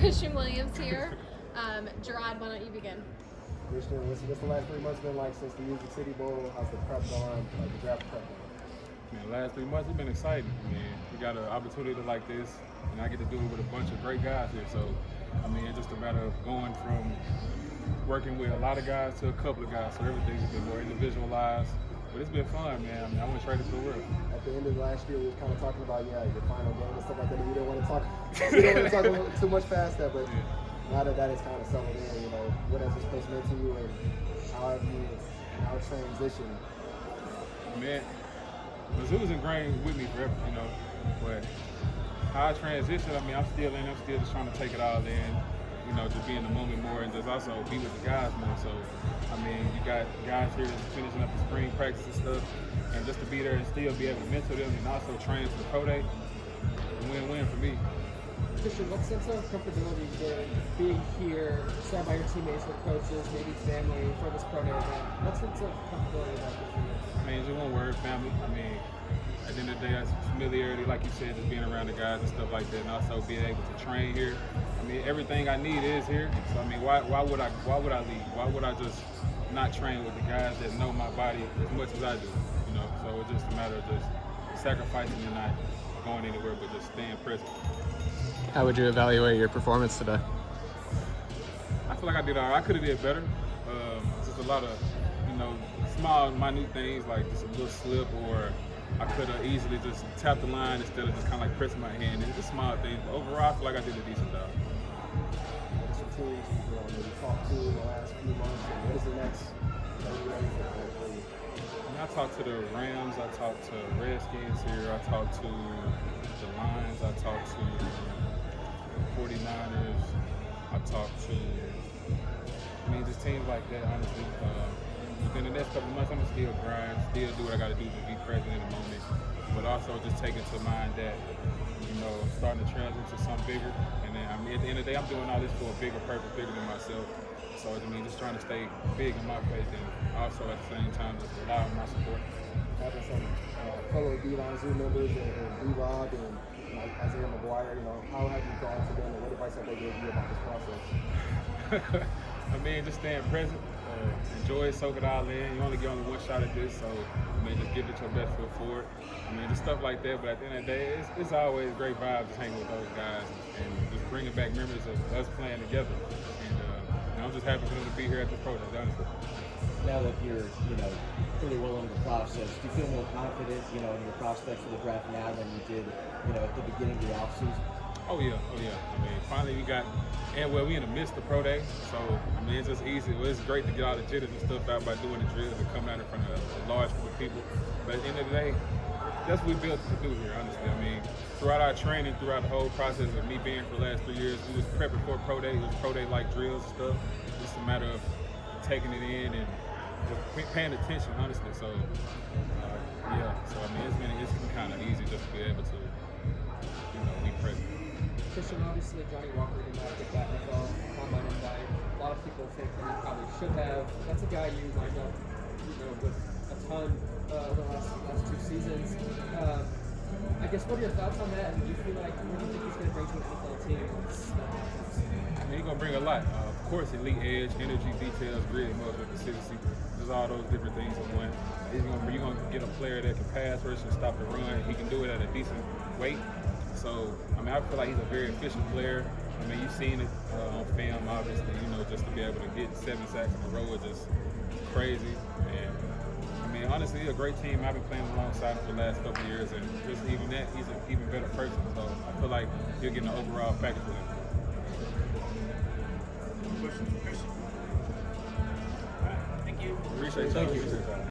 Kristian Williams here. Gerard, why don't you begin? Kristian, what's the last 3 months been like since the Music City Bowl? How's the prep going, the draft prep going? Man, the last 3 months have been exciting. I mean, we got an opportunity like this, and I get to do it with a bunch of great guys here. So, I mean, it's just a matter of going from working with a lot of guys to a couple of guys. So everything's been more individualized. But it's been fun, man. I mean, I want to trade it to the world. At the end of last year, we was kind of talking about, your final game and stuff like that. We don't want to talk too much past that, but now that is kind of settled in, what has this place meant to you, and how have you now transitioned? Man, Mizzou was ingrained with me forever, but how I transitioned, I mean, I'm still just trying to take it all in, just be in the moment more and just also be with the guys more. So, I mean, you got guys here that's finishing up the spring practice and stuff, and just to be there and still be able to mentor them and also train for the pro day, win-win for me. Kristian, what sense of comfortability did being here, surrounded by your teammates or coaches, maybe family for this pro day event? What sense of comfortability is that for you? I mean, just one word, family. I mean, at the end of the day, that's familiarity, like you said, just being around the guys and stuff like that, and also being able to train here. I mean, everything I need is here. So I mean, why would I leave? Why would I just not train with the guys that know my body as much as I do? So it's just a matter of just sacrificing and not going anywhere, but just staying present. How would you evaluate your performance today? I feel like I did all right. I could have did better. Just a lot of, small, minute things like just a little slip, or I could have easily just tapped the line instead of just kind of like pressing my hand. It's just small things. But overall, I feel like I did a decent job. What are some teams you talked to in the last few months, and what is the next ready for you? I talked to the Rams. I talked to Redskins here. I talked to the Lions. I talked to 49ers. I talked to, just teams like that, honestly. Within the next couple of months, I'm going to still grind, still do what I got to do to be present in the moment, but also just taking to mind that, starting to transition to something bigger. And then, at the end of the day, I'm doing all this for a bigger purpose, bigger than myself. So, just trying to stay big in my faith, and also at the same time, just rely on my support. Having some fellow D-line Zoo members and D-Rob and Isaiah McGuire, how have you gone to them, and what advice have they given you about this process? Just staying present. Enjoy it, soak it all in. You only get one shot at this, so just give it your best foot forward. Just stuff like that. But at the end of the day, it's always great vibes just hanging with those guys and just bringing back memories of us playing together. And I'm just happy for them to be here at this pro day, honestly. Now that you're, pretty well into the process, do you feel more confident, in your prospects for the draft now than you did, at the beginning of the offseason? Oh yeah. Finally we got, we in the midst of pro day, so it's just easy. Well, it's great to get all the jitters and stuff out by doing the drills and coming out in front of a large group of people. But at the end of the day, that's what we built to do here, honestly. Throughout our training, throughout the whole process of me being for the last 3 years, we was prepping for pro day. It was pro day like drills and stuff. It's just a matter of taking it in and just paying attention, honestly. So it's been kind of easy just to be able to, be present. Kristian, obviously Johnny Walker did not get that NFL combine invite. A lot of people think that he probably should have. That's a guy you lined up, with a ton over the last 2 seasons. I guess, what are your thoughts on that? And do you feel like, what do you think he's going to bring to an NFL team? He's going to bring a lot. Of course, elite edge, energy, details, grit, motor, consistency. Just all those different things in one. You're going to get a player that can pass rush and stop the run. He can do it at a decent weight. So, I feel like he's a very efficient player. You've seen it on film, obviously, just to be able to get 7 sacks in a row is just crazy. And, honestly, he's a great team. I've been playing alongside him for the last couple of years, and just even that, he's an even better person. So, I feel like you're getting an overall package with him. Thank you. Appreciate you.